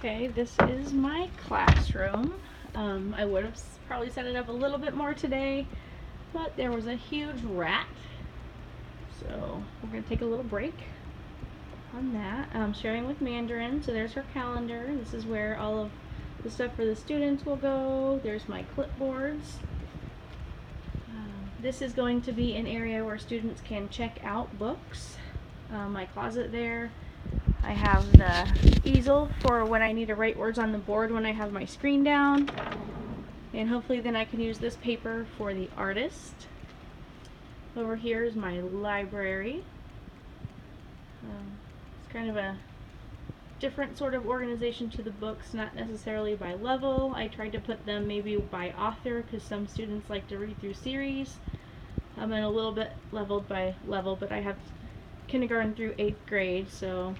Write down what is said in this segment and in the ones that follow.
Okay, this is my classroom. I would have probably set it up a little bit more today, but there was a huge rat. So we're going to take a little break on that. I'm sharing with Mandarin, so there's her calendar. This is where all of the stuff for the students will go. There's my clipboards. This is going to be an area where students can check out books. My closet there. I have the easel for when I need to write words on the board when I have my screen down. And hopefully then I can use this paper for the artist. Over here is my library. It's kind of a different sort of organization to the books, not necessarily by level. I tried to put them maybe by author because some students like to read through series. And a little bit leveled by level, but I have kindergarten through 8th grade, so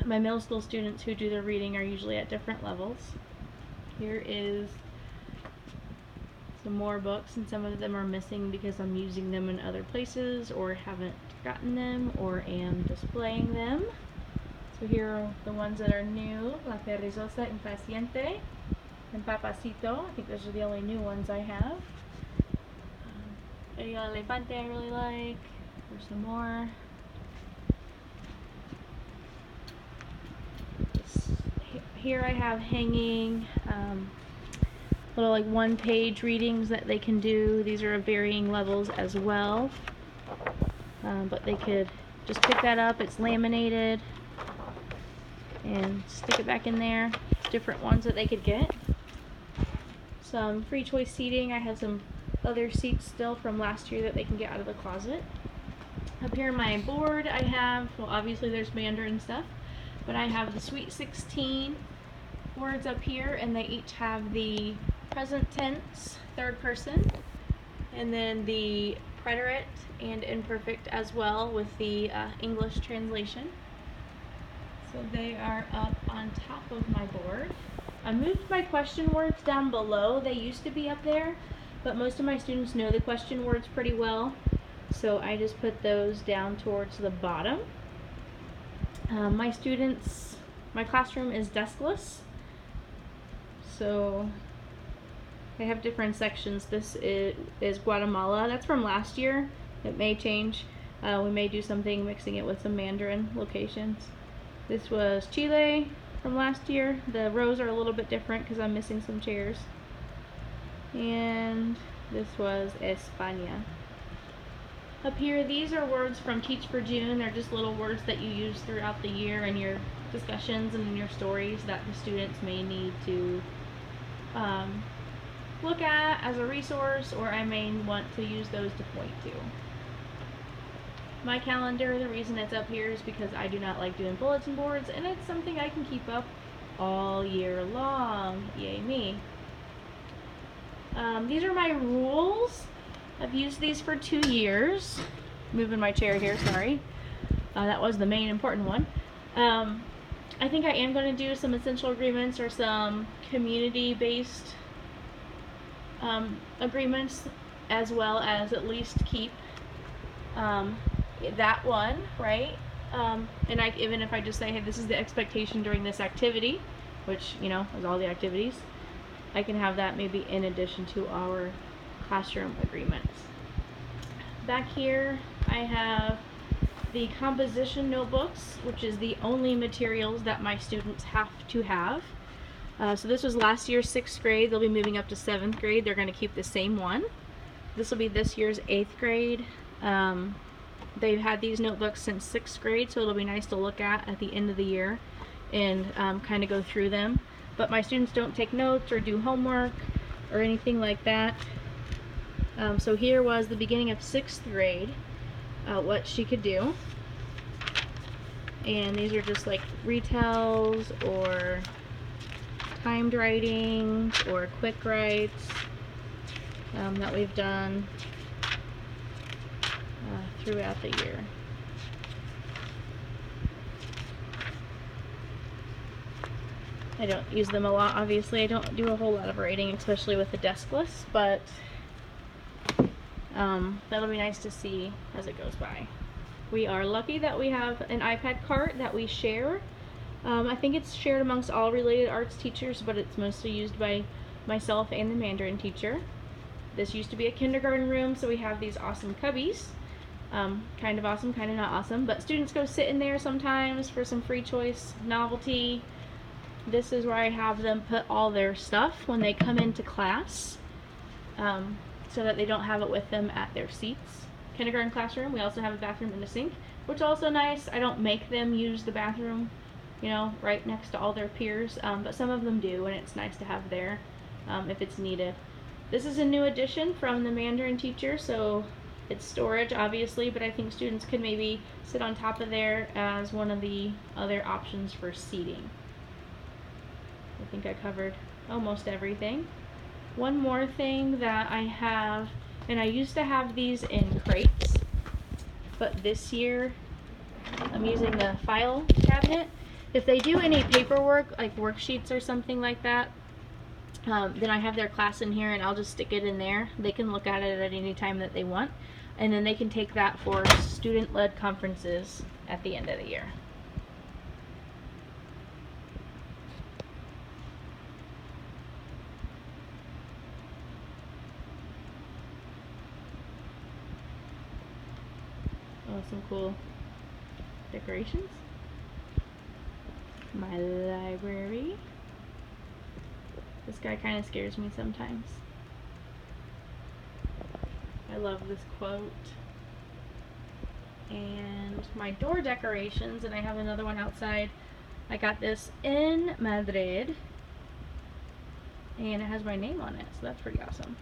my middle school students who do their reading are usually at different levels. Here is some more books, and some of them are missing because I'm using them in other places or haven't gotten them or am displaying them. So here are the ones that are new: La Perezosa Impaciente and Papacito. I think those are the only new ones I have. El Elefante I really like. There's some more. Here I have hanging little like one-page readings that they can do. These are of varying levels as well, but they could just pick that up. It's laminated and stick it back in there. Different ones that they could get. Some free choice seating. I have some other seats still from last year that they can get out of the closet. Up here on my board I have, well, obviously there's Mandarin stuff, but I have the Sweet 16 words up here, and they each have the present tense, third person, and then the preterite and imperfect as well with the English translation. So they are up on top of my board. I moved my question words down below. They used to be up there, but most of my students know the question words pretty well, so I just put those down towards the bottom. My classroom is deskless, so they have different sections. This is Guatemala. That's from last year. It may change. We may do something mixing it with some Mandarin locations. This was Chile from last year. The rows are a little bit different because I'm missing some chairs. And this was España. Up here, these are words from Teach for June. They're just little words that you use throughout the year in your discussions and in your stories that the students may need to look at as a resource, or I may want to use those to point to. My calendar, the reason it's up here is because I do not like doing bulletin boards, and it's something I can keep up all year long. Yay me. These are my rules. I've used these for 2 years. Moving my chair here, sorry. That was the main important one. I think I am going to do some essential agreements or some community-based agreements, as well as at least keep that one, right? And even if I just say, hey, this is the expectation during this activity, which, you know, is all the activities, I can have that maybe in addition to our classroom agreements. Back here I have the composition notebooks, which is the only materials that my students have to have. So this was last year's 6th grade. They'll be moving up to 7th grade. They're going to keep the same one. This will be this year's 8th grade. They've had these notebooks since 6th grade, so it'll be nice to look at the end of the year and kind of go through them. But my students don't take notes or do homework or anything like that. So here was the beginning of 6th grade, what she could do. And these are just like retells or timed writings or quick writes that we've done throughout the year. I don't use them a lot, obviously. I don't do a whole lot of writing, especially with the Deskless, but that'll be nice to see as it goes by. We are lucky that we have an iPad cart that we share I think it's shared amongst all related arts teachers, but it's mostly used by myself and the Mandarin teacher. This used to be a kindergarten room, so we have these awesome cubbies. Kind of awesome, kind of not awesome, but students go sit in there sometimes for some free choice novelty. This is where I have them put all their stuff when they come into class, so that they don't have it with them at their seats. Kindergarten classroom, we also have a bathroom and a sink, which is also nice. I don't make them use the bathroom, you know, right next to all their peers, but some of them do, and it's nice to have there if it's needed. This is a new addition from the Mandarin teacher, so it's storage obviously, but I think students could maybe sit on top of there as one of the other options for seating. I think I covered almost everything. One more thing that I have, and I used to have these in crates, but this year I'm using the file cabinet. If they do any paperwork, like worksheets or something like that, then I have their class in here and I'll just stick it in there. They can look at it at any time that they want, and then they can take that for student-led conferences at the end of the year. Oh, some cool decorations. My library. This guy kind of scares me sometimes. I love this quote. And my door decorations, and I have another one outside. I got this in Madrid, and it has my name on it, so that's pretty awesome.